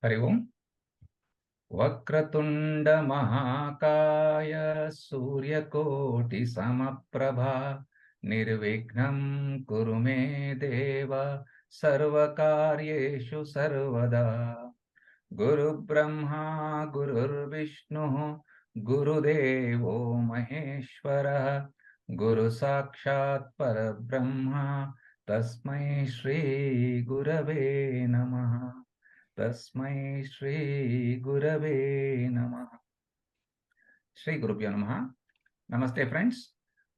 हरि ओम। वक्रतुंड महाकाय सूर्यकोटि समप्रभा निर्विघ्नं कुरु मे देव सर्वकार्येषु सर्वदा। गुरुब्रह्मा गुरुर्विष्णुः गुरुदेवो महेश्वरः गुरुसाक्षात् परब्रह्म तस्मै श्री गुरवे नमः। तस्मै श्री गुरवे नमः। Shri Gurubhyo Namaha. Namaste friends.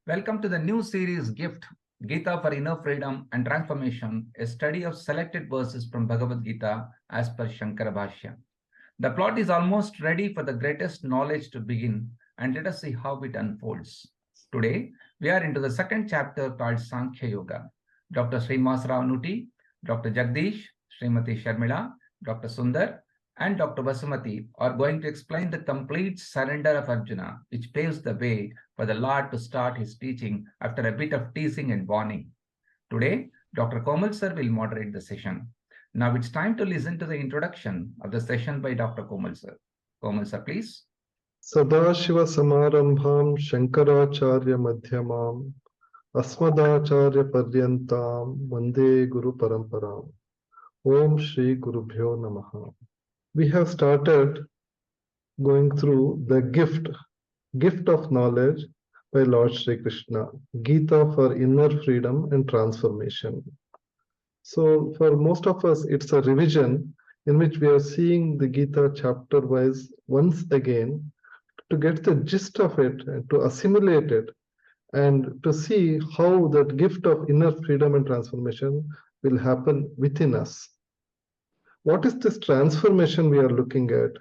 Welcome to the new series Gift, Gita for Inner Freedom and Transformation, a study of selected verses from Bhagavad Gita as per Shankara Bhashya. The plot is almost ready for the greatest knowledge to begin, and let us see how it unfolds. Today, we are into the second chapter called Sankhya Yoga. Dr. Srinivas Rao Nuti, Dr. Jagdish, Srimati Sharmila, Dr. Sundar, and Dr. Vasumati are going to explain the complete surrender of Arjuna, which paves the way for the Lord to start his teaching after a bit of teasing and warning. Today, Dr. Komal sir will moderate the session. Now it's time to listen to the introduction of the session by Dr. Komal sir. Komal sir, please. Sadashiva Samarambham Shankaracharya Madhyamam Asmadacharya Paryantam Vande Guru Paramparam. Om Shri Gurubhyo Namaha. We have started going through the gift of knowledge by Lord Shri Krishna, Gita for inner freedom and transformation. So for most of us, it's a revision in which we are seeing the Gita chapter wise once again to get the gist of it and to assimilate it and to see how that gift of inner freedom and transformation will happen within us. What is this transformation we are looking at?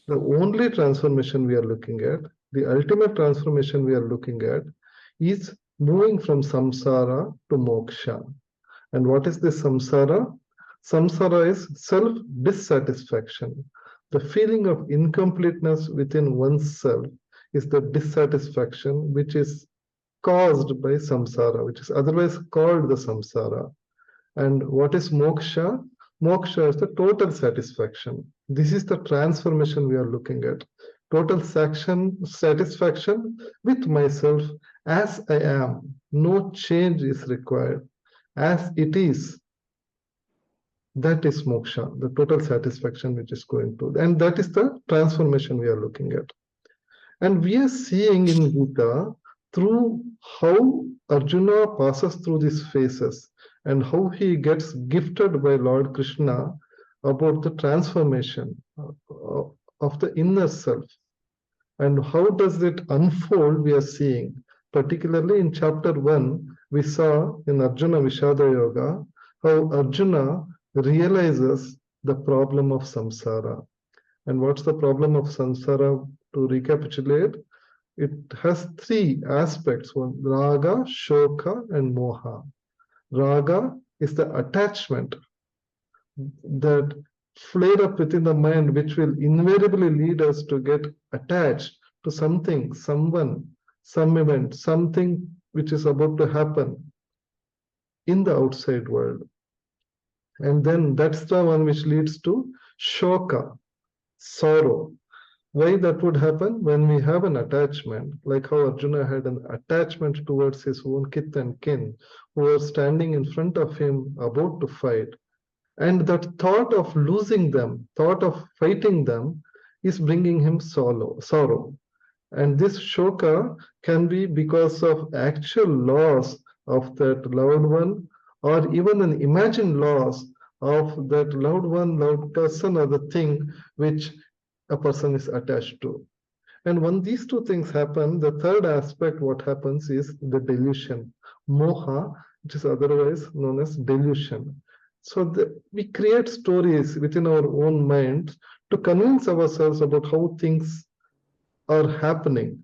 The only transformation we are looking at, the ultimate transformation we are looking at, is moving from samsara to moksha. And what is this samsara? Samsara is self-dissatisfaction. The feeling of incompleteness within oneself is the dissatisfaction which is caused by samsara, which is otherwise called the samsara. And what is moksha? Moksha is the total satisfaction. This is the transformation we are looking at. Total satisfaction with myself as I am. No change is required. As it is, that is moksha, the total satisfaction which is going to. And that is the transformation we are looking at. And we are seeing in Gita through how Arjuna passes through these phases and how he gets gifted by Lord Krishna about the transformation of the inner self. And how does it unfold, we are seeing. Particularly in chapter 1, we saw in Arjuna Vishada Yoga how Arjuna realizes the problem of samsara. And what's the problem of samsara? To recapitulate, it has three aspects: one, raga, shoka, and moha. Raga is the attachment that flare up within the mind, which will invariably lead us to get attached to something, someone, some event, something which is about to happen in the outside world. And then that's the one which leads to shoka, sorrow. Why that would happen? When we have an attachment, like how Arjuna had an attachment towards his own kith and kin, who were standing in front of him about to fight. And that thought of losing them, thought of fighting them, is bringing him sorrow. And this shoka can be because of actual loss of that loved one, or even an imagined loss of that loved one, loved person, or the thing which a person is attached to. And when these two things happen, the third aspect, what happens is the delusion, moha, which is otherwise known as delusion. So we create stories within our own mind to convince ourselves about how things are happening,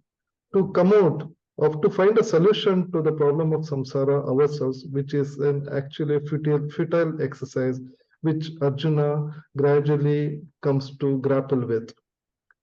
to come out of, to find a solution to the problem of samsara ourselves, which is an actually futile exercise, which Arjuna gradually comes to grapple with.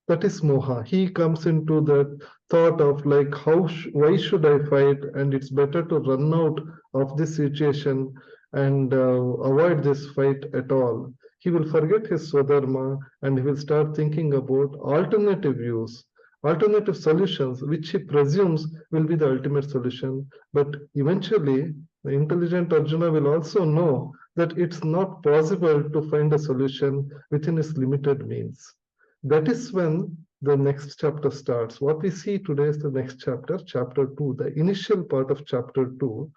That is moha. He comes into that thought of like, why should I fight? And it's better to run out of this situation and avoid this fight at all. he will forget his Swadharma and he will start thinking about alternative views, alternative solutions, which he presumes will be the ultimate solution. But eventually, the intelligent Arjuna will also know that it's not possible to find a solution within his limited means. That is when the next chapter starts. What we see today is the next chapter, chapter 2, the initial part of chapter 2,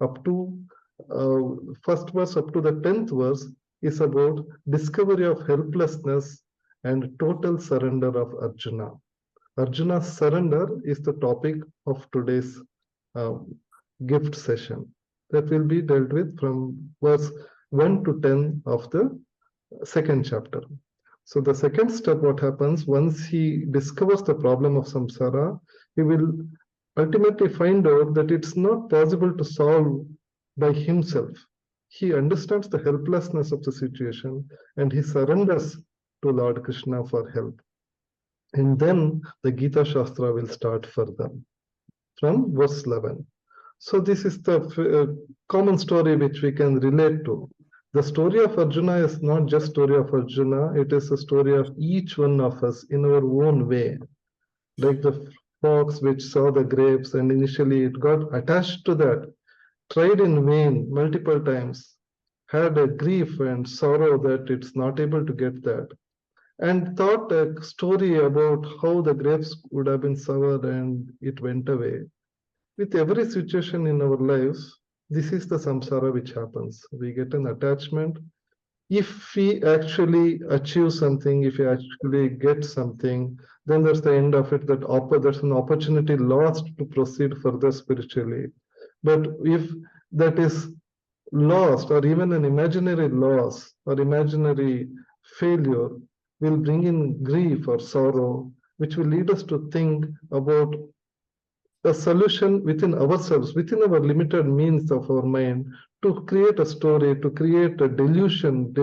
up to first verse up to the 10th verse is about discovery of helplessness and total surrender of Arjuna. Arjuna's surrender is the topic of today's uh, gift session that will be dealt with from verse 1 to 10 of the second chapter. So the second step, what happens once he discovers the problem of samsara, he will ultimately find out that it's not possible to solve by himself. He understands the helplessness of the situation and he surrenders to Lord Krishna for help. And then the Gita Shastra will start further from verse 11. So this is the common story which we can relate to. The story of Arjuna is not just story of Arjuna, it is a story of each one of us in our own way. Like the fox which saw the grapes and initially it got attached to that, tried in vain multiple times, had a grief and sorrow that it's not able to get that, and thought a story about how the grapes would have been sour and it went away. With every situation in our lives, this is the samsara which happens. We get an attachment. If we actually achieve something, if we actually get something, then that's the end of it. That's an opportunity lost to proceed further spiritually. But if that is lost, or even an imaginary loss or imaginary failure, will bring in grief or sorrow, which will lead us to think about a solution within ourselves, within our limited means of our mind, to create a story, to create a delusion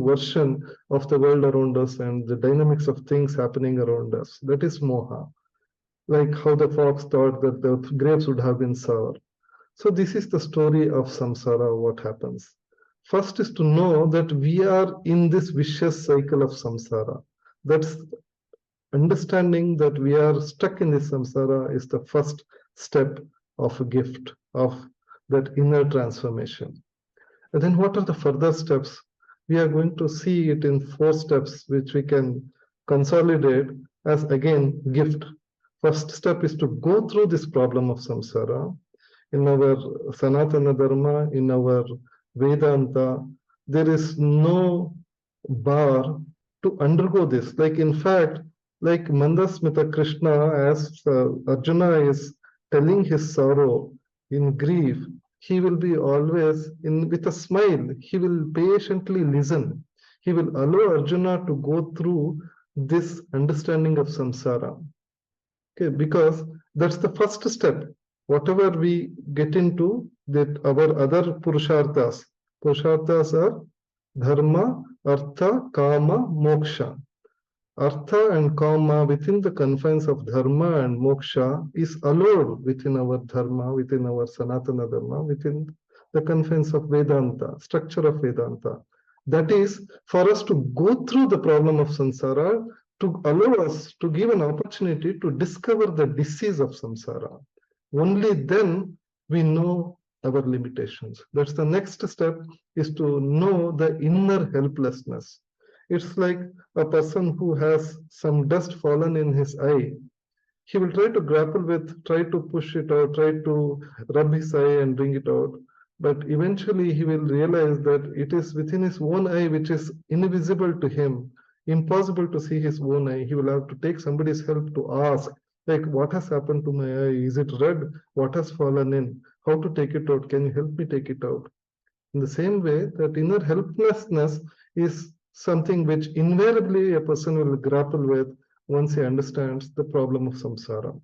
version of the world around us and the dynamics of things happening around us. That is moha. Like how the fox thought that the grapes would have been sour. So this is the story of samsara, what happens. First is to know that we are in this vicious cycle of samsara. That's understanding that we are stuck in this samsara is the first step of a gift of that inner transformation. And then what are the further steps? We are going to see it in 4 steps, which we can consolidate as again gift. First step is to go through this problem of samsara. In our Sanatana Dharma, in our Vedanta, there is no bar to undergo this. Like, in fact, like Mandasmita Krishna, as Arjuna is telling his sorrow in grief, he will be always in with a smile. He will patiently listen. He will allow Arjuna to go through this understanding of samsara. Okay, because that's the first step. Whatever we get into, that our other purusharthas are dharma, artha, kama, moksha. Artha and kama within the confines of dharma and moksha is allowed within our dharma, within our sanatana dharma, within the confines of Vedanta, structure of Vedanta. That is for us to go through the problem of samsara, to allow us to give an opportunity to discover the disease of samsara. Only then we know our limitations. That's the next step, is to know the inner helplessness. It's like a person who has some dust fallen in his eye. He will try to grapple with, try to push it out, try to rub his eye and bring it out. But eventually he will realize that it is within his own eye which is invisible to him, impossible to see his own eye. He will have to take somebody's help to ask, like, what has happened to my eye? Is it red? What has fallen in? How to take it out? Can you help me take it out? In the same way, that inner helplessness is something which invariably a person will grapple with once he understands the problem of samsara.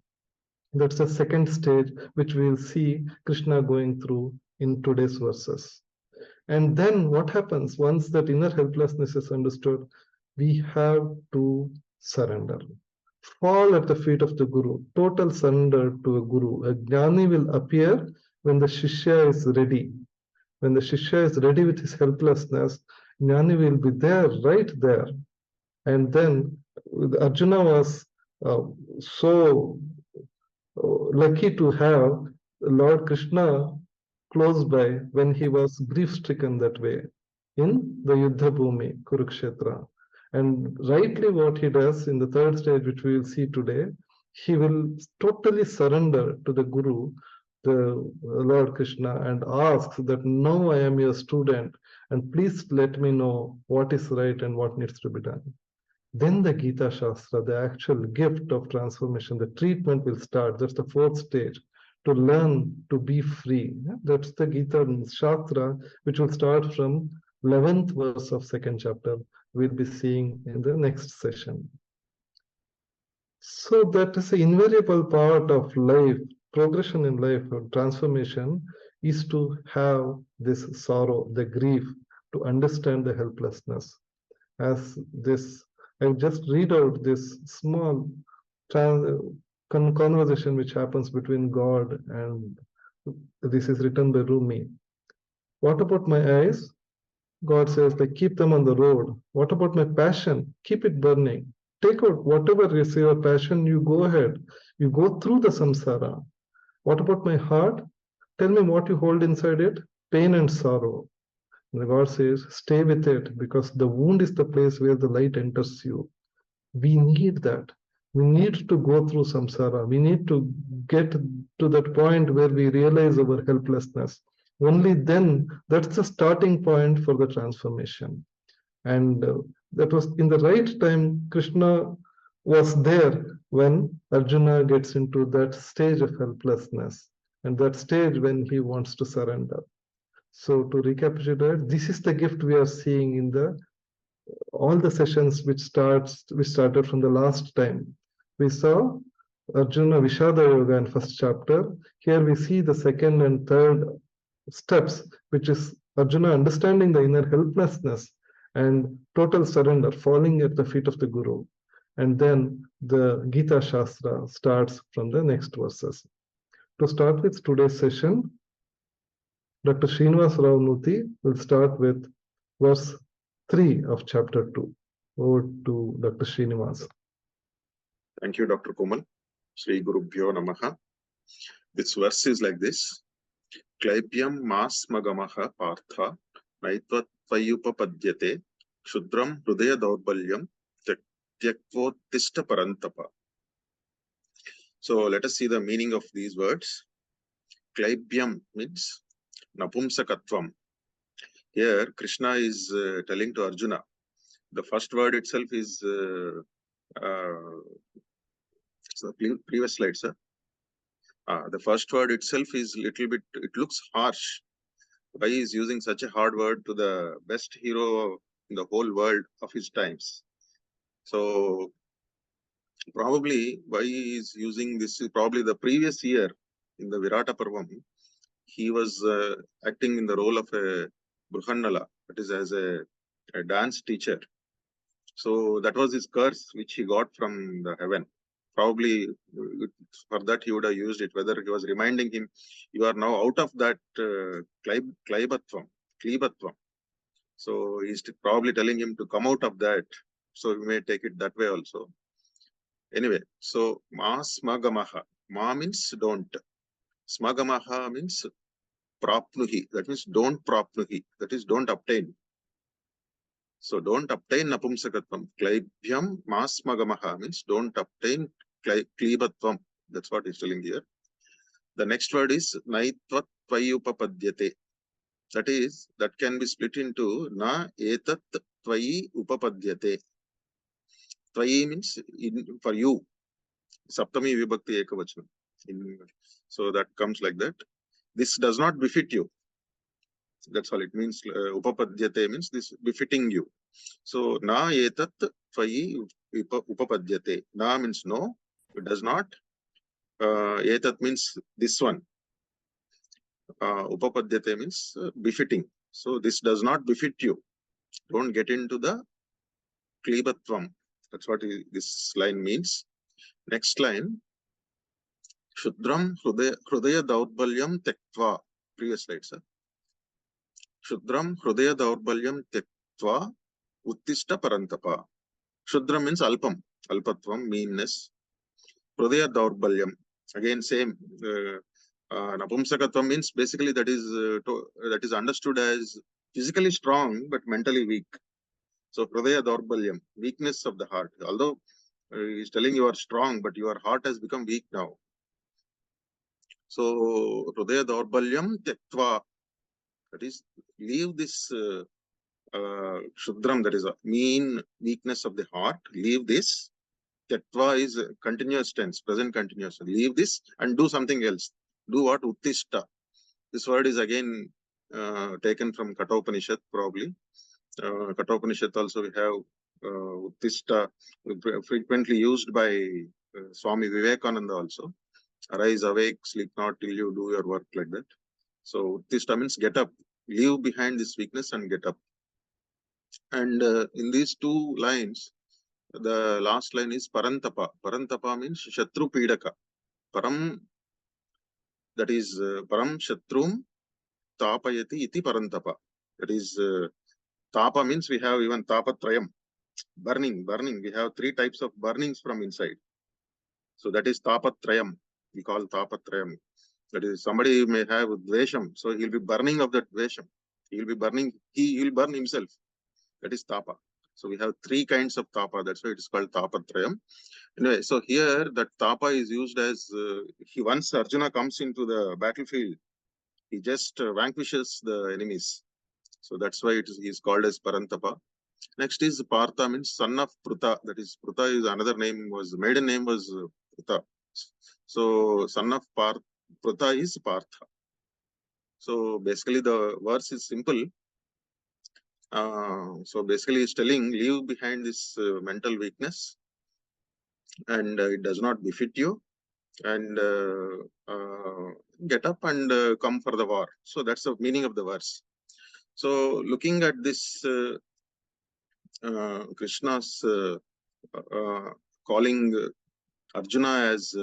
That's the second stage, which we will see Krishna going through in today's verses. And then what happens once that inner helplessness is understood? We have to surrender. Fall at the feet of the Guru, total surrender to a Guru. A Jnani will appear when the Shishya is ready. When the Shishya is ready with his helplessness, Jnani will be there, right there. And then Arjuna was so lucky to have Lord Krishna close by when he was grief stricken that way in the Yuddha Bhumi, Kurukshetra. And rightly, what he does in the third stage, which we will see today, he will totally surrender to the Guru, the Lord Krishna, and asks that now I am your student, and please let me know what is right and what needs to be done. Then the Gita Shastra, the actual gift of transformation, the treatment will start. That's the fourth stage, to learn to be free. That's the Gita Shastra, which will start from 11th verse of second chapter. We'll be seeing in the next session. So that is an invariable part of life, progression in life, or transformation, is to have this sorrow, the grief, to understand the helplessness. As this, I just read out this small conversation which happens between God and this is written by Rumi. What about my eyes? God says, like, keep them on the road. What about my passion? Keep it burning. Take out whatever is your passion, you go ahead. You go through the samsara. What about my heart? Tell me what you hold inside it, pain and sorrow. And God says, stay with it because the wound is the place where the light enters you. We need that. We need to go through samsara. We need to get to that point where we realize our helplessness. Only then, that's the starting point for the transformation. And that was in the right time, Krishna was there when Arjuna gets into that stage of helplessness and that stage when he wants to surrender. So to recapitulate, this is the gift we are seeing in the all the sessions which started from the last time. We saw Arjuna Vishada Yoga in first chapter. Here we see the second and third steps, which is Arjuna understanding the inner helplessness and total surrender, falling at the feet of the Guru. And then the Gita Shastra starts from the next verses. To start with today's session, Dr. Srinivas Rao Nuti will start with verse 3 of chapter 2. Over to Dr. Srinivas. Thank you, Dr. Komal. Sri Gurubhyo Namaha. This verse is like this. Klaipyam masmagamaha partha naitvatvayupapadyate shudram hrudaya daurbalyam tyaktvottishta parantapa. So let us see the meaning of these words. Klaipyam means napumsakatvam. Here Krishna is telling to Arjuna. The first word itself is so previous slide, sir. The first word itself is little bit, it looks harsh. Why he is using such a hard word to the best hero in the whole world of his times? So probably why he is using this, probably the previous year in the Virata Parvam, he was acting in the role of a Bruhannala, that is as a dance teacher. So that was his curse which he got from the heaven. Probably for that he would have used it, whether he was reminding him, you are now out of that klibatvam. So he's probably telling him to come out of that. So we may take it that way also. Anyway, so ma smagamaha. Ma means don't. Smagamaha means prapnuhi. That means don't prapnuhi. That is don't obtain. So don't obtain napumsakatvam. Klaibhyam masmagamaha means don't obtain klibatvam. That's what he's telling here. The next word is naitvat tvayupapadyate. That is, that can be split into na etat tvayi upapadyate. Tvayi means for you. Saptami vibhakti ekavachanam. So that comes like that. This does not befit you. That's all it means. Upapadyate means this befitting you. So na etat tvayi upapadyate. Na means no, it does not. Etat means this one. Upapadyate means befitting. So this does not befit you. Don't get into the klibatvam. That's what this line means. Next line. Shudram hrudaya daurbalyam tektva. Previous slide, sir. Shudram hrudaya daurbalyam tyaktva uttishta parantapa. Shudra means alpam, alpatvam, meanness. Hridaya daurbalyam, again same. Napumsakatvam means basically that is understood as physically strong but mentally weak. So hridaya daurbalyam, weakness of the heart. Although he's telling you are strong, but your heart has become weak now. So hridaya daurbalyam tyaktva, that is, leave this shudram, that is a mean weakness of the heart. Leave this. Tyaktva is continuous tense, present continuous. Leave this and do something else. Do what? Uttishta. This word is again taken from Kathopanishad, probably. Kathopanishad also we have Uttishta, frequently used by Swami Vivekananda also. Arise, awake, sleep not till you do your work, like that. So Uttishta means get up. Leave behind this weakness and get up. And in these two lines, the last line is Parantapa. Parantapa means Shatru Pidaka. Param, that is Param Shatrum Tapayati iti Parantapa. That is Tapa means we have even Tapatrayam. Burning. We have three types of burnings from inside. So that is Tapatrayam. We call Tapatrayam. That is, somebody may have Dvesham. So he'll be burning of that Dvesham. He'll be burning, he'll burn himself. That is Tapa. So we have three kinds of Tapa. That's why it is called Tapatrayam. Anyway, so here that Tapa is used as, once Arjuna comes into the battlefield, he just vanquishes the enemies. So that's why he is called as Parantapa. Next is Partha, means son of Pruta. That is, Pruta is another name, maiden name was Pruta. So son of Pruta is Partha. So basically the verse is simple. So basically it's telling, leave behind this mental weakness, and it does not befit you, and get up and come for the war. So that's the meaning of the verse. So looking at this Krishna's calling Arjuna as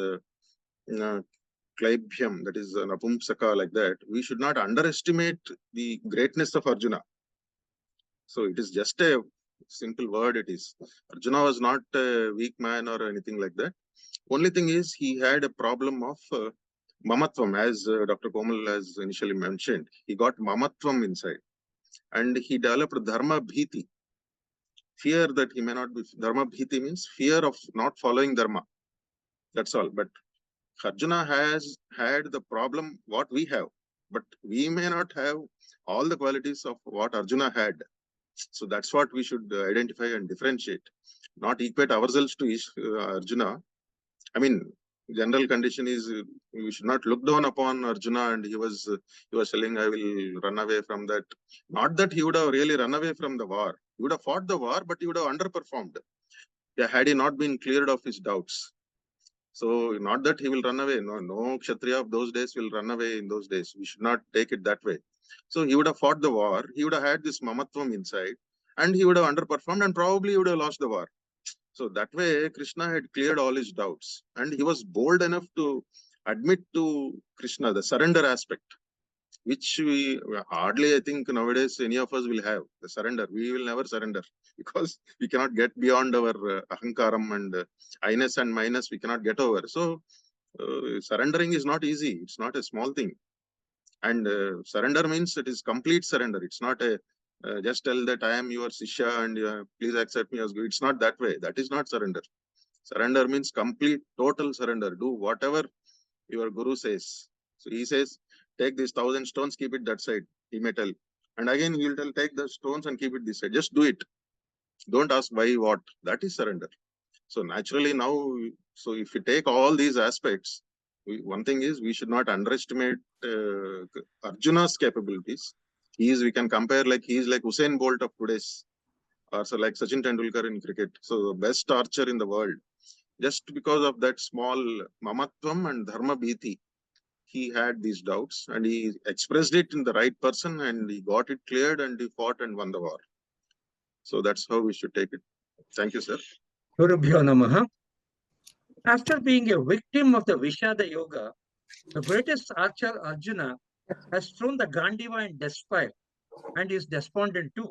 Klaibhyam, that is Napumsaka, like that, we should not underestimate the greatness of Arjuna. So it is just a simple word, it is. Arjuna was not a weak man or anything like that. Only thing is, he had a problem of mamatvam, as Dr. Komal has initially mentioned. He got mamatvam inside, and he developed dharma bhiti, fear that he may not be. Dharma bhiti means fear of not following dharma. That's all. But Arjuna has had the problem what we have, but we may not have all the qualities of what Arjuna had. So that's what we should identify and differentiate, not equate ourselves to Arjuna. I mean, general condition is we should not look down upon Arjuna, and he was telling, I will run away from that. Not that he would have really run away from the war. He would have fought the war, but he would have underperformed. Yeah, had he not been cleared of his doubts. So not that he will run away. No Kshatriya of those days will run away in those days. We should not take it that way. So he would have fought the war. He would have had this mamatvam inside, and he would have underperformed, and probably he would have lost the war. So that way, Krishna had cleared all his doubts, and he was bold enough to admit to Krishna the surrender aspect, which we hardly, I think, nowadays any of us will have. The surrender. We will never surrender because we cannot get beyond our ahankaram and I-ness and minus. We cannot get over. So surrendering is not easy. It's not a small thing. And surrender means it is complete surrender. It's not a just tell that I am your Sishya and please accept me as good. It's not that way. That is not surrender. Surrender means complete, total surrender. Do whatever your Guru says. So he says, take these 1,000 stones, keep it that side. He may tell. And again, he will tell, take the stones and keep it this side. Just do it. Don't ask why, what. That is surrender. So naturally now, so if you take all these aspects, one thing is we should not underestimate Arjuna's capabilities. We can compare like he is like Usain Bolt of today's, or so like Sachin Tendulkar in cricket. So the best archer in the world. Just because of that small mamatvam and dharma bhiti, he had these doubts and he expressed it in the right person and he got it cleared and he fought and won the war. So that's how we should take it. Thank you, sir. Gurubhyo Namaha. After being a victim of the Vishada Yoga, the greatest archer Arjuna has thrown the Gandiva in despair and is despondent too.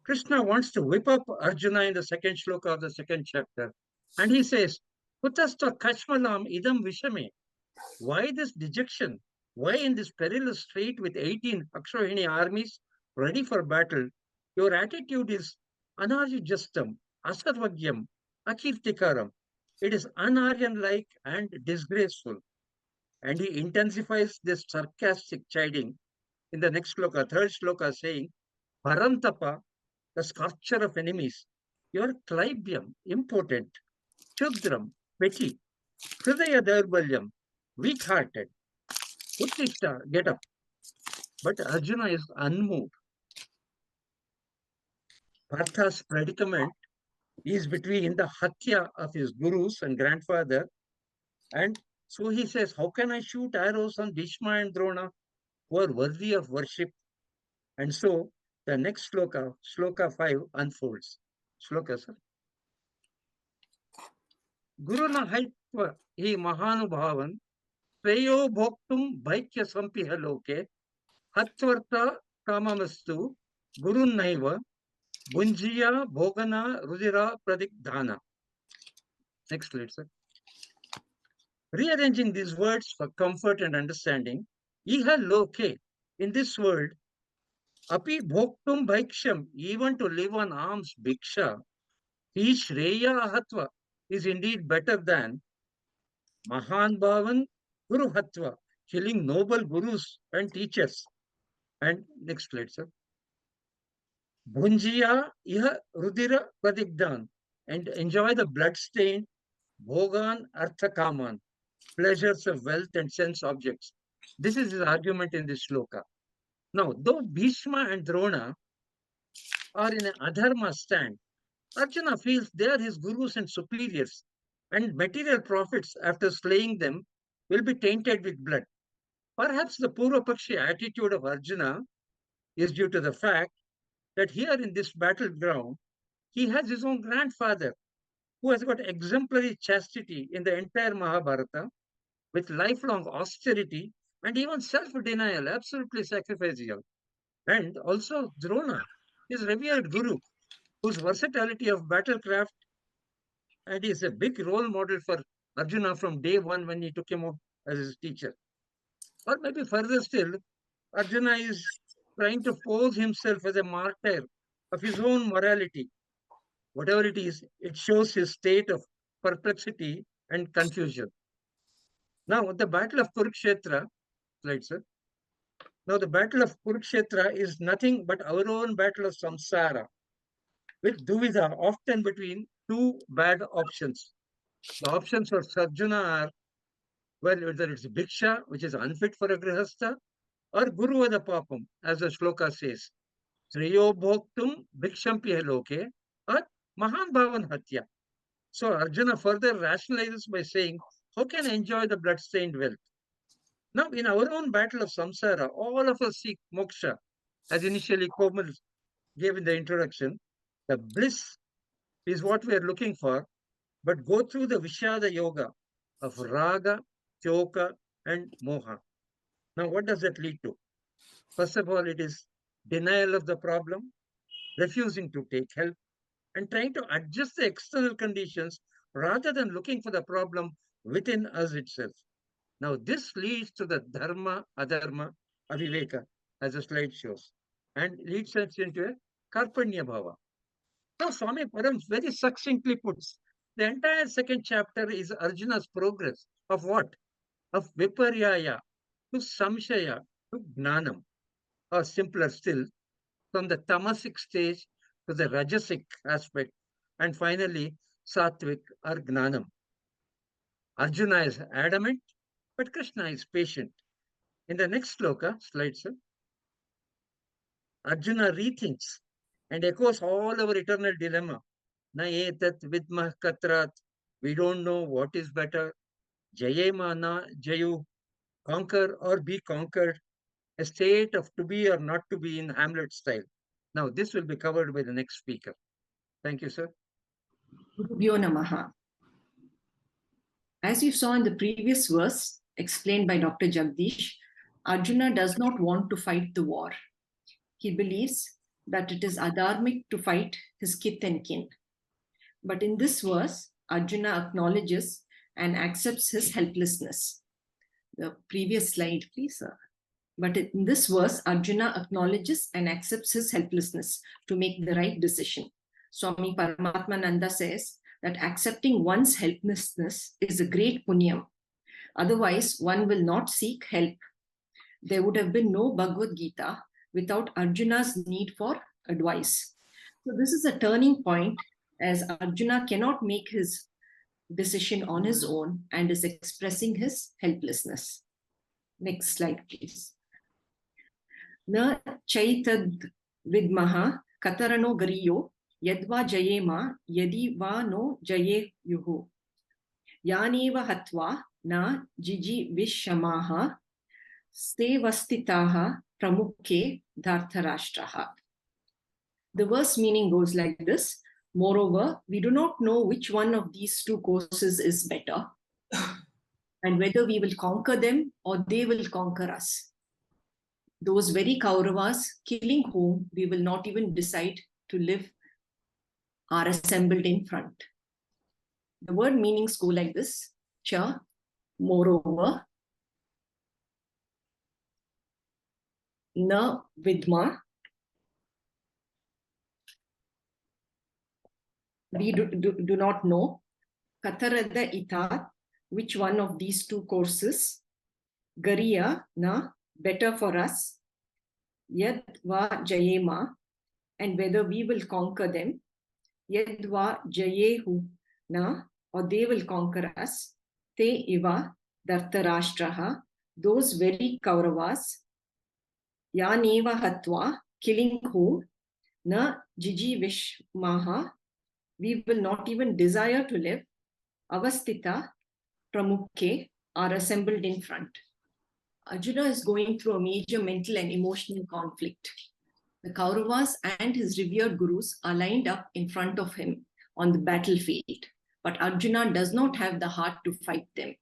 Krishna wants to whip up Arjuna in the second shloka of the second chapter. And he says, Kutasta Kashmalam idam vishame. Why this dejection? Why in this perilous strait with 18 Akshohini armies ready for battle? Your attitude is anarjustam, asarvagyam, akirtikaram. It is unaryan-like and disgraceful. And he intensifies this sarcastic chiding in the next shloka, third shloka, saying, Parantapa, the sculpture of enemies, your Clybium, impotent, Chudram, petty, Hridaya Daurbalyam, weak-hearted, Uttishta, get up. But Arjuna is unmoved. Partha's predicament is between the Hatya of his gurus and grandfather, and so he says, how can I shoot arrows on Bhishma and Drona who are worthy of worship? And so the next shloka, shloka 5, unfolds. Shloka, sir. Guruna haitva hi mahanubhavan Preyo bhoktum bhaikya sampiha loke hatvarta kamamastu gurunnaiva bunjiya bhogana rudira pradigdhana. Next slide, sir. Rearranging these words for comfort and understanding, iha loke, in this world, api bhoktum bhaiksham, even to live on alms bhiksha, hi shreya ahatva, is indeed better than mahan bhavan guru hatva, killing noble gurus and teachers. And next slide, sir. Bhunjiya iha rudira pradigdan, and enjoy the blood-stained bhogan arthakaman, pleasures of wealth and sense objects. This is his argument in this shloka. Now, though Bhishma and Drona are in an adharma stand, Arjuna feels they are his gurus and superiors, and material profits after slaying them will be tainted with blood. Perhaps the Purvapakshi attitude of Arjuna is due to the fact that here in this battleground, he has his own grandfather who has got exemplary chastity in the entire Mahabharata with lifelong austerity and even self-denial, absolutely sacrificial. And also Drona, his revered guru, whose versatility of battlecraft and is a big role model for Arjuna from day one when he took him up as his teacher. Or maybe further still, Arjuna is trying to pose himself as a martyr of his own morality. Whatever it is, it shows his state of perplexity and confusion. Now, the battle of Kurukshetra, slide, sir. Now, the battle of Kurukshetra is nothing but our own battle of samsara, with duvidha, often between two bad options. The options for Arjuna are, well, whether it's Bhiksha, which is unfit for a Grihastha, or Guru Vada Papam, as the shloka says. Sriyo Bhoktum Bhikshampi Loke, or Mahan Bhavan Hatya. So Arjuna further rationalizes by saying, how can I enjoy the blood-stained wealth? Now, in our own battle of samsara, all of us seek moksha, as initially Komal gave in the introduction. The bliss is what we are looking for, but go through the Vishada yoga of raga, choka, and moha. Now, what does that lead to? First of all, it is denial of the problem, refusing to take help, and trying to adjust the external conditions rather than looking for the problem within us itself. Now, this leads to the dharma, adharma, aviveka, as the slide shows, and leads us into a karpanya bhava. Now, Swami Param very succinctly puts, the entire second chapter is Arjuna's progress of what? Of viparyaya to samshaya to gnanam, or simpler still, from the tamasic stage to the rajasic aspect, and finally, sattvic or gnanam. Arjuna is adamant, but Krishna is patient. In the next sloka, slide, sir, Arjuna rethinks and echoes all our eternal dilemma. Na etat vidmah katrat, we don't know what is better. Jayema na jayu, conquer or be conquered, a state of to be or not to be in Hamlet style. Now, this will be covered by the next speaker. Thank you, sir. Gurubhyo Namaha. As you saw in the previous verse, explained by Dr. Jagdish, Arjuna does not want to fight the war. He believes that it is adharmic to fight his kith and kin. But in this verse, Arjuna acknowledges and accepts his helplessness. The previous slide, please, sir. But in this verse, Arjuna acknowledges and accepts his helplessness to make the right decision. Swami Paramatmananda says that accepting one's helplessness is a great punyam. Otherwise, one will not seek help. There would have been no Bhagavad Gita without Arjuna's need for advice. So this is a turning point, as Arjuna cannot make his decision on his own and is expressing his helplessness. Next slide, please. Na chaitad vidmaha katarano gariyo yadva jayema yadi va no jaye yuhu yaneva hatva na jiji vishamaha sevastitaha pramukhe dhartarashtraha. The verse meaning goes like this. Moreover, we do not know which one of these two courses is better, and whether we will conquer them or they will conquer us. Those very Kauravas, killing whom we will not even decide to live, are assembled in front. The word meanings go like this. Cha, moreover, na vidma, we do not know. Katarada itat, which one of these two courses. Gariya, na, better for us. Yad va jayema, and whether we will conquer them. Yad va jayehu, na, or they will conquer us. Te iva dhartarashtraha, those very Kauravas. Yaneva hatva, killing whom. Na jiji vishmaha, we will not even desire to live. Avastita pramukhe, are assembled in front. Arjuna is going through a major mental and emotional conflict. The Kauravas and his revered gurus are lined up in front of him on the battlefield, but Arjuna does not have the heart to fight them.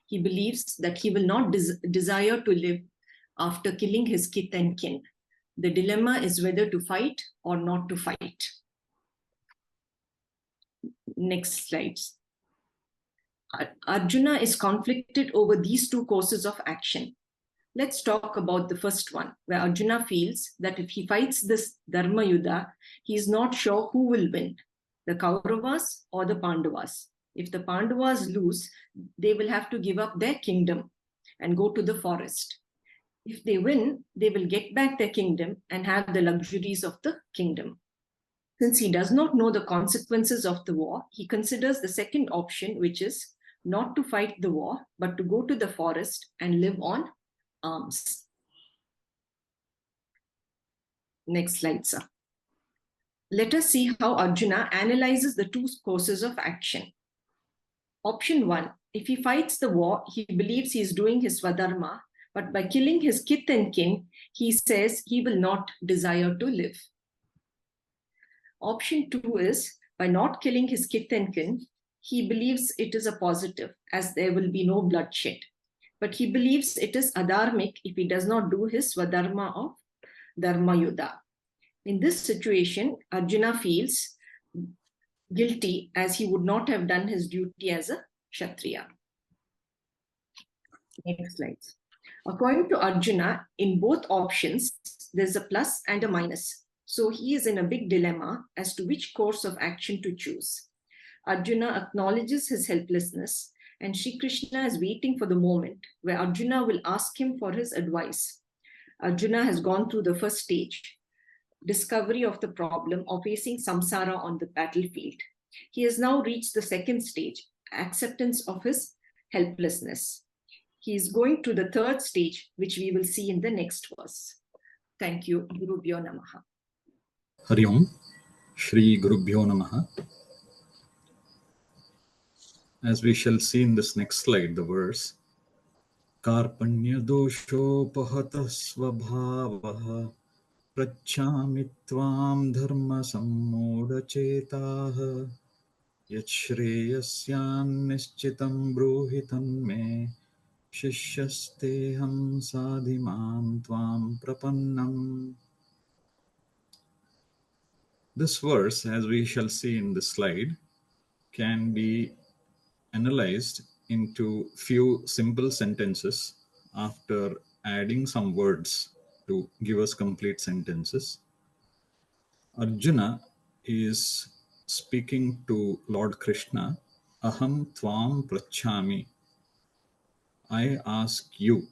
He believes that he will not desire to live after killing his kith and kin. The dilemma is whether to fight or not to fight. Next slides. Arjuna is conflicted over these two courses of action. Let's talk about the first one, where Arjuna feels that if he fights this Dharma Yuddha, he is not sure who will win, the Kauravas or the Pandavas. If the Pandavas lose, they will have to give up their kingdom and go to the forest. If they win, they will get back their kingdom and have the luxuries of the kingdom. Since he does not know the consequences of the war, he considers the second option, which is not to fight the war, but to go to the forest and live on alms. Next slide, sir. Let us see how Arjuna analyzes the two courses of action. Option 1, if he fights the war, he believes he is doing his Swadharma, but by killing his kith and kin, he says he will not desire to live. Option 2 is, by not killing his kith and kin, he believes it is a positive, as there will be no bloodshed. But he believes it is adharmic if he does not do his Swadharma of Dharma Yuddha. In this situation, Arjuna feels guilty, as he would not have done his duty as a Kshatriya. Next slide. According to Arjuna, in both options, there's a plus and a minus. So he is in a big dilemma as to which course of action to choose. Arjuna acknowledges his helplessness, and Sri Krishna is waiting for the moment where Arjuna will ask him for his advice. Arjuna has gone through the first stage, discovery of the problem of facing samsara on the battlefield. He has now reached the second stage, acceptance of his helplessness. He is going to the third stage, which we will see in the next verse. Thank you. Gurubhyo Namaha. Hari Om. Shri Gurubhyo Namaha. As we shall see in this next slide, the verse, Karpanya dosho pahata svabhavaha prachami tvam dharma sammoda chetaha yat shreyasyan nishchitam bruhitan me shishyasteham sadhimam tvam prapannam. This verse, as we shall see in this slide, can be analyzed into few simple sentences after adding some words to give us complete sentences. Arjuna is speaking to Lord Krishna, Aham Tvam Prachami. I ask you.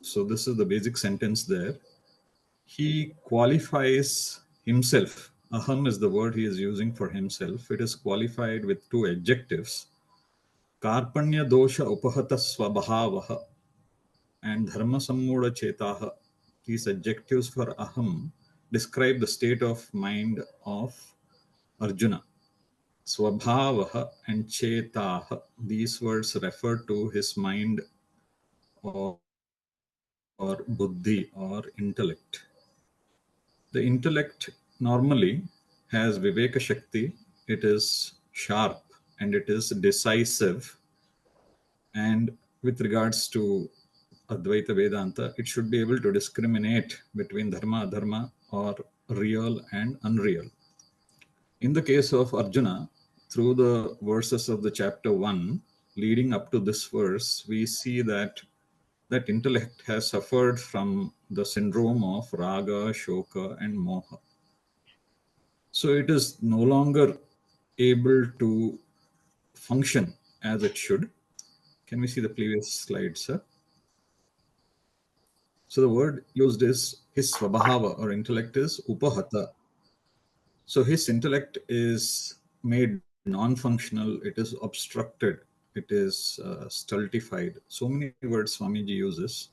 So this is the basic sentence there. He qualifies himself. Aham is the word he is using for himself. It is qualified with two adjectives. Karpanya dosha upahata swabhavaha and dharma sammuda chetaha. These adjectives for aham describe the state of mind of Arjuna. Swabhavaha and chetaha, these words refer to his mind or buddhi or intellect. The intellect normally has Viveka Shakti, it is sharp and it is decisive. And with regards to Advaita Vedanta, it should be able to discriminate between dharma, adharma, or real and unreal. In the case of Arjuna, through the verses of the chapter 1 leading up to this verse, we see that that intellect has suffered from the syndrome of raga, shoka, and moha. So it is no longer able to function as it should. Can we see the previous slide, sir? So the word used is his svabhava or intellect is upahata. So his intellect is made non-functional, it is obstructed, it is stultified. So many words Swamiji uses.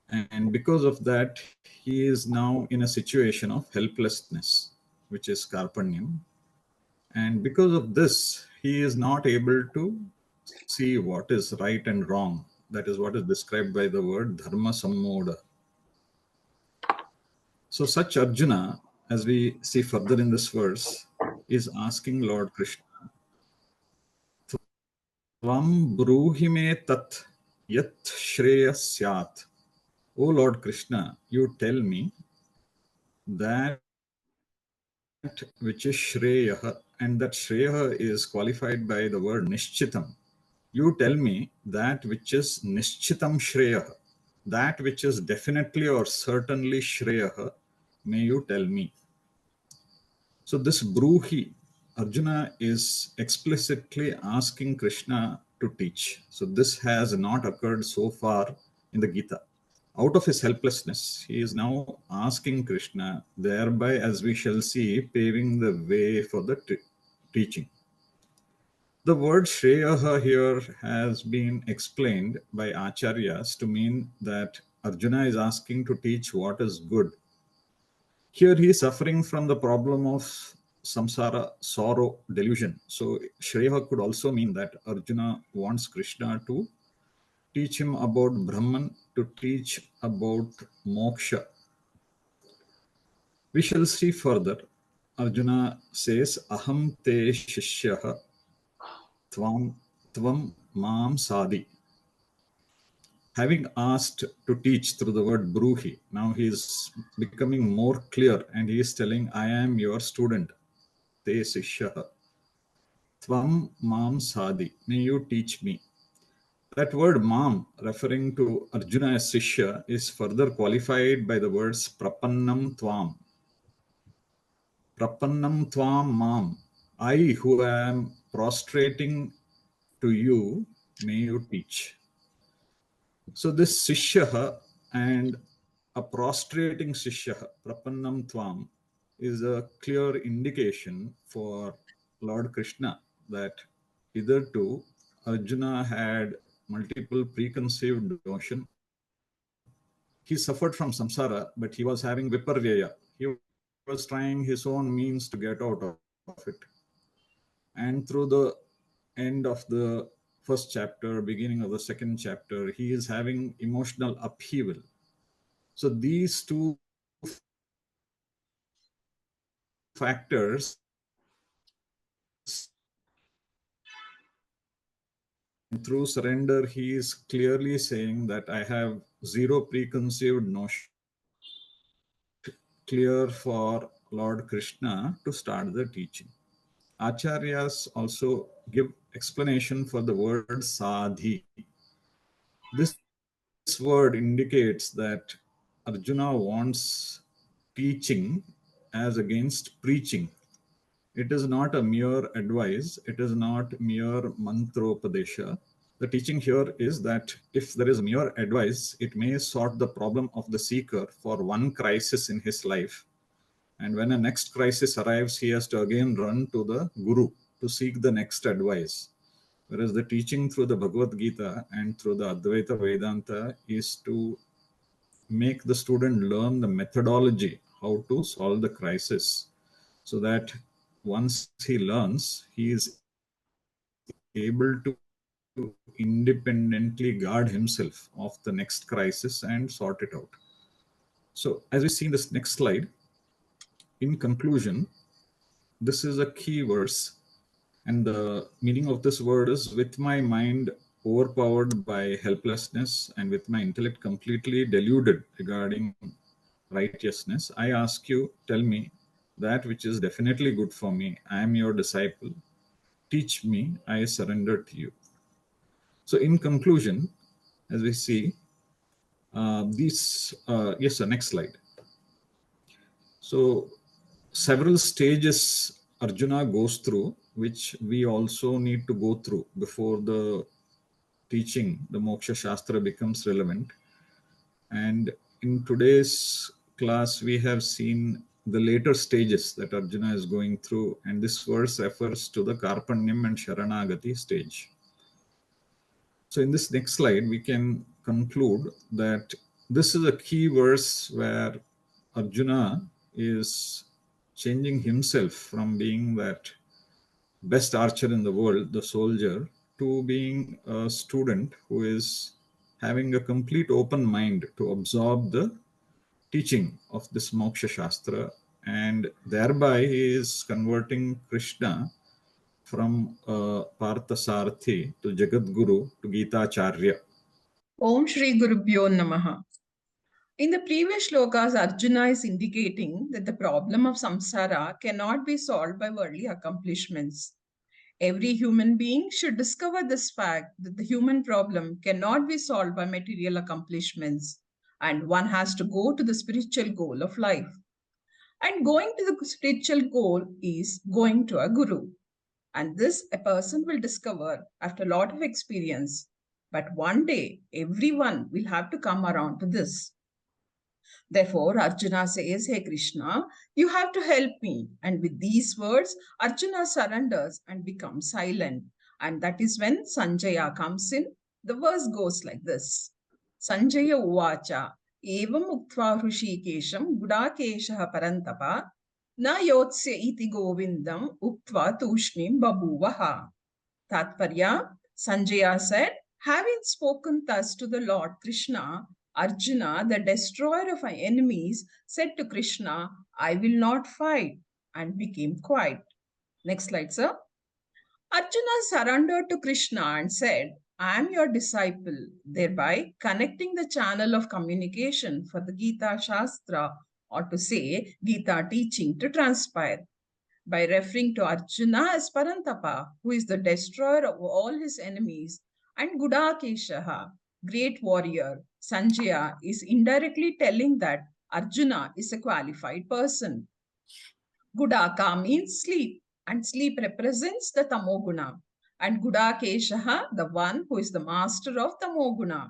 And because of that, he is now in a situation of helplessness, which is karpanyam. And because of this, he is not able to see what is right and wrong. That is what is described by the word dharma sammoda. So such Arjuna, as we see further in this verse, is asking Lord Krishna, Tvam bruhi me tat yat shreya syat. O Lord Krishna, you tell me that which is shreya, and that shreya is qualified by the word nishchitam. You tell me that which is nishchitam shreya, that which is definitely or certainly shreya, may you tell me. So this bruhi, Arjuna is explicitly asking Krishna to teach. So this has not occurred so far in the Gita. Out of his helplessness, he is now asking Krishna, thereby, as we shall see, paving the way for the teaching. The word Shreyaha here has been explained by Acharyas to mean that Arjuna is asking to teach what is good. Here he is suffering from the problem of samsara, sorrow, delusion. So Shreya could also mean that Arjuna wants Krishna to teach him about Brahman, to teach about moksha. We shall see further. Arjuna says, Aham te shishyaha tvam mam sadi. Having asked to teach through the word bruhi, now he is becoming more clear and he is telling, I am your student. Te sishyaha. Tvam mam sadi. May you teach me. That word mam, referring to Arjuna as Sishya, is further qualified by the words prapannam tvam. Prapannam tvam mam. I who am prostrating to you, may you teach. So this Sishya and a prostrating Sishya, prapannam tvam, is a clear indication for Lord Krishna that hitherto Arjuna had multiple preconceived notion. He suffered from samsara, but he was having viparyaya. He was trying his own means to get out of it. And through the end of the first chapter, beginning of the second chapter, he is having emotional upheaval. So these two factors through surrender, he is clearly saying that I have zero preconceived notion, clear for Lord Krishna to start the teaching. Acharyas also give explanation for the word sadhi. This word indicates that Arjuna wants teaching as against preaching. It is not a mere advice, it is not mere mantropadesha. The teaching here is that if there is mere advice, it may sort the problem of the seeker for one crisis in his life. And when a next crisis arrives, he has to again run to the Guru to seek the next advice. Whereas the teaching through the Bhagavad Gita and through the Advaita Vedanta is to make the student learn the methodology, how to solve the crisis, so that once he learns, he is able to independently guard himself of the next crisis and sort it out. So, as we see in this next slide, in conclusion, this is a key verse, and the meaning of this word is: with my mind overpowered by helplessness and with my intellect completely deluded regarding righteousness, I ask you, tell me that which is definitely good for me. I am your disciple. Teach me, I surrender to you. So, in conclusion, as we see, yes, sir, next slide. So, several stages Arjuna goes through, which we also need to go through before the teaching, the Moksha Shastra, becomes relevant. And in today's class, we have seen the later stages that Arjuna is going through, and this verse refers to the Karpanyam and Sharanagati stage. So in this next slide, we can conclude that this is a key verse where Arjuna is changing himself from being that best archer in the world, the soldier, to being a student who is having a complete open mind to absorb the teaching of this Moksha Shastra, and thereby he is converting Krishna from Partha Sarthi to Jagat Guru to Gita Acharya. Om Shri Gurubhyo Namaha. In the previous shlokas, Arjuna is indicating that the problem of samsara cannot be solved by worldly accomplishments. Every human being should discover this fact that the human problem cannot be solved by material accomplishments, and one has to go to the spiritual goal of life. And going to the spiritual goal is going to a guru. And this a person will discover after a lot of experience. But one day, everyone will have to come around to this. Therefore, Arjuna says, Hey Krishna, you have to help me. And with these words, Arjuna surrenders and becomes silent. And that is when Sanjaya comes in. The verse goes like this. Sanjaya uvacha, evam uktva hrushikesham gudakeshaha parantapa, na yotsya iti govindam uktva tushnim babuvaha. Tatparya, Sanjaya said, having spoken thus to the Lord Krishna, Arjuna, the destroyer of our enemies, said to Krishna, I will not fight, and became quiet. Next slide, sir. Arjuna surrendered to Krishna and said, I am your disciple, thereby connecting the channel of communication for the Gita Shastra, or to say, Gita teaching to transpire. By referring to Arjuna as Parantapa, who is the destroyer of all his enemies, and Gudakeshaha, great warrior, Sanjaya is indirectly telling that Arjuna is a qualified person. Gudaka means sleep, and sleep represents the Tamoguna. And Gudakeshaha, the one who is the master of Tamoguna.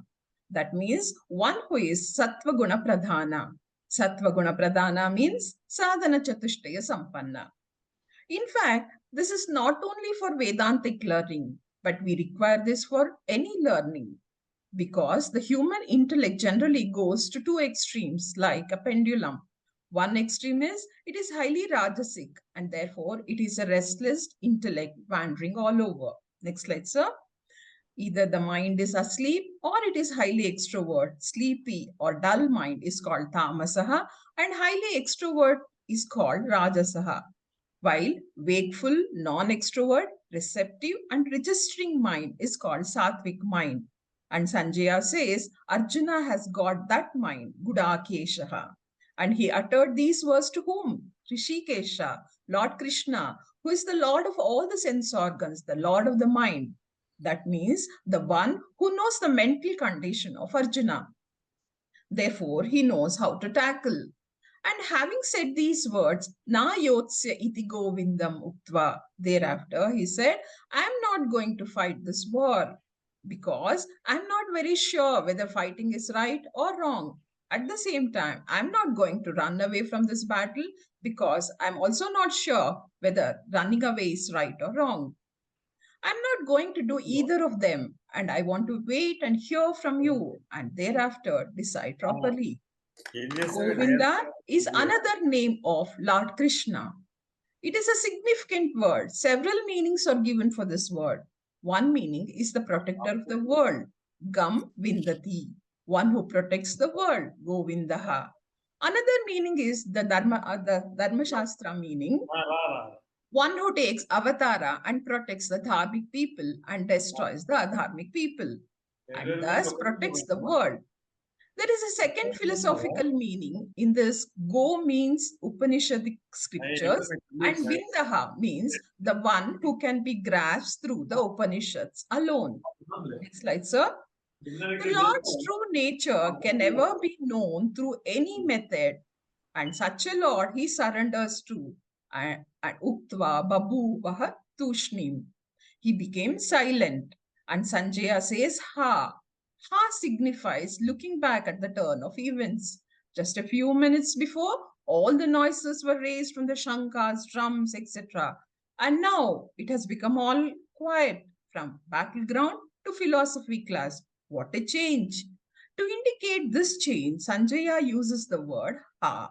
That means one who is Sattva Guna Pradhana. Sattva Guna Pradhana means Sadhana Chatushtaya Sampanna. In fact, this is not only for Vedantic learning, but we require this for any learning, because the human intellect generally goes to two extremes like a pendulum. One extreme is it is highly rajasic, and therefore it is a restless intellect wandering all over. Next slide, sir. Either the mind is asleep or it is highly extrovert. Sleepy or dull mind is called tamasaha, and highly extrovert is called rajasaha. While wakeful, non-extrovert, receptive, and registering mind is called sattvic mind. And Sanjaya says, Arjuna has got that mind, Gudakeshaha. And he uttered these words to whom? Rishikesha, Lord Krishna, who is the Lord of all the sense organs, the Lord of the mind. That means the one who knows the mental condition of Arjuna. Therefore, he knows how to tackle. And having said these words, Na yotsya iti govindam uktva, thereafter he said, I am not going to fight this war because I'm not very sure whether fighting is right or wrong. At the same time, I'm not going to run away from this battle because I'm also not sure whether running away is right or wrong. I'm not going to do either of them, and I want to wait and hear from you and thereafter decide properly. Govinda is another name of Lord Krishna. It is a significant word. Several meanings are given for this word. One meaning is the protector of the world, Gam Vindati, one who protects the world, Govindaha. Another meaning is the Dharma Shastra meaning, one who takes avatara and protects the dharmic people and destroys the adharmic people, and thus protects the world. There is a second philosophical meaning in this. Go means Upanishadic scriptures, and Vindaha means the one who can be grasped through the Upanishads alone. Next slide, sir. The Lord's true nature can never be known through any method, and such a Lord he surrenders to. And Uktva Babu Vaha Tushnim. He became silent, and Sanjaya says Ha. Ha signifies looking back at the turn of events. Just a few minutes before, all the noises were raised from the shankas, drums, etc. And now it has become all quiet, from battleground to philosophy class. What a change! To indicate this change, Sanjaya uses the word Ha.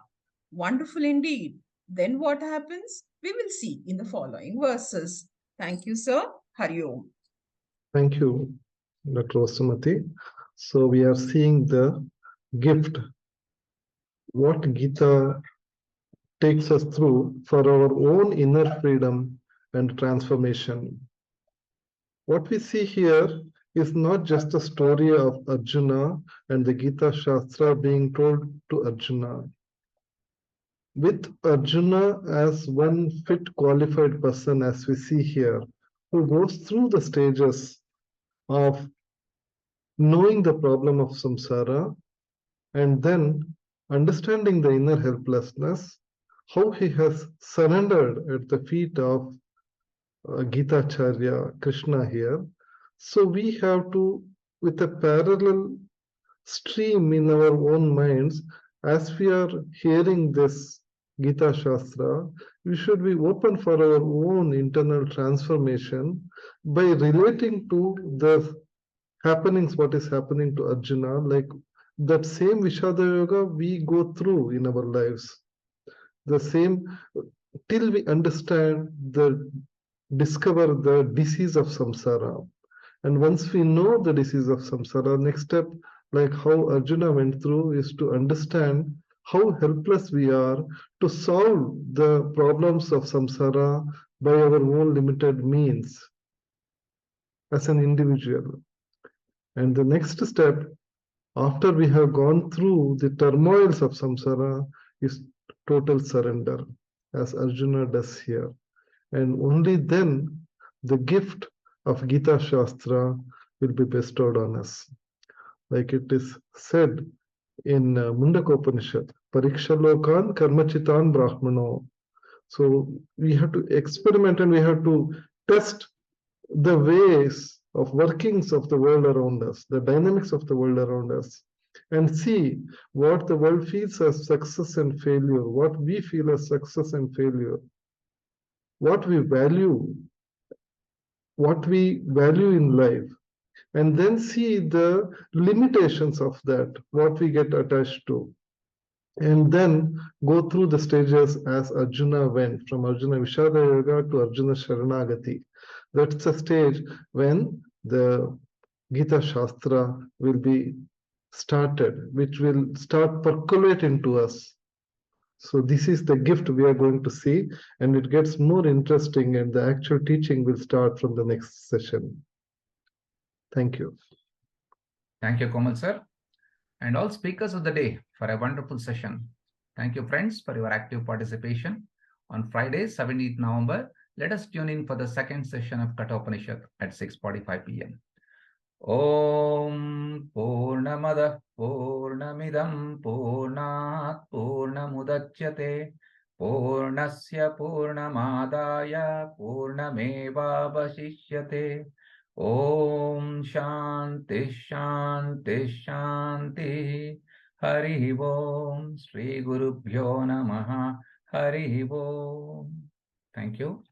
Wonderful indeed. Then what happens? We will see in the following verses. Thank you, sir. Hari Om. Thank you, Dr. Vasumati. So we are seeing the gift, what Gita takes us through for our own inner freedom and transformation. What we see here is not just a story of Arjuna and the Gita Shastra being told to Arjuna. With Arjuna as one fit, qualified person, as we see here, who goes through the stages of knowing the problem of samsara and then understanding the inner helplessness, how he has surrendered at the feet of Gita Acharya, Krishna here. So we have to, with a parallel stream in our own minds, as we are hearing this Gita Shastra, we should be open for our own internal transformation by relating to the happenings, what is happening to Arjuna, like that same Vishada Yoga we go through in our lives. The same, till we understand discover the disease of samsara. And once we know the disease of samsara, next step, like how Arjuna went through, is to understand how helpless we are to solve the problems of samsara by our own limited means as an individual. And the next step, after we have gone through the turmoils of samsara, is total surrender, as Arjuna does here. And only then the gift of Gita Shastra will be bestowed on us. Like it is said in Mundaka Upanishad, Pariksha Lokan Karmachitan Brahmano. So we have to experiment and we have to test the ways of workings of the world around us, the dynamics of the world around us, and see what the world feels as success and failure, what we feel as success and failure, what we value in life, and then see the limitations of that, what we get attached to, and then go through the stages as Arjuna went, from Arjuna Vishada Yoga to Arjuna Sharanagati. That's a stage when the Gita Shastra will be started, which will start percolate into us. So this is the gift we are going to see, and it gets more interesting, and the actual teaching will start from the next session. Thank you. Thank you, Komal sir, and all speakers of the day for a wonderful session. Thank you, friends, for your active participation. On Friday, 17th November, let us tune in for the second session of Kathopanishad at 6:45 p.m. Om Purnamadah Purnamidam Purnat Purnamudachyate Purnasya Purnamadaya Purnamevavasishyate. Om Shanti Shanti Shanti. Hari Om. Shri Gurubhyo Namaha. Hari Om. Thank you.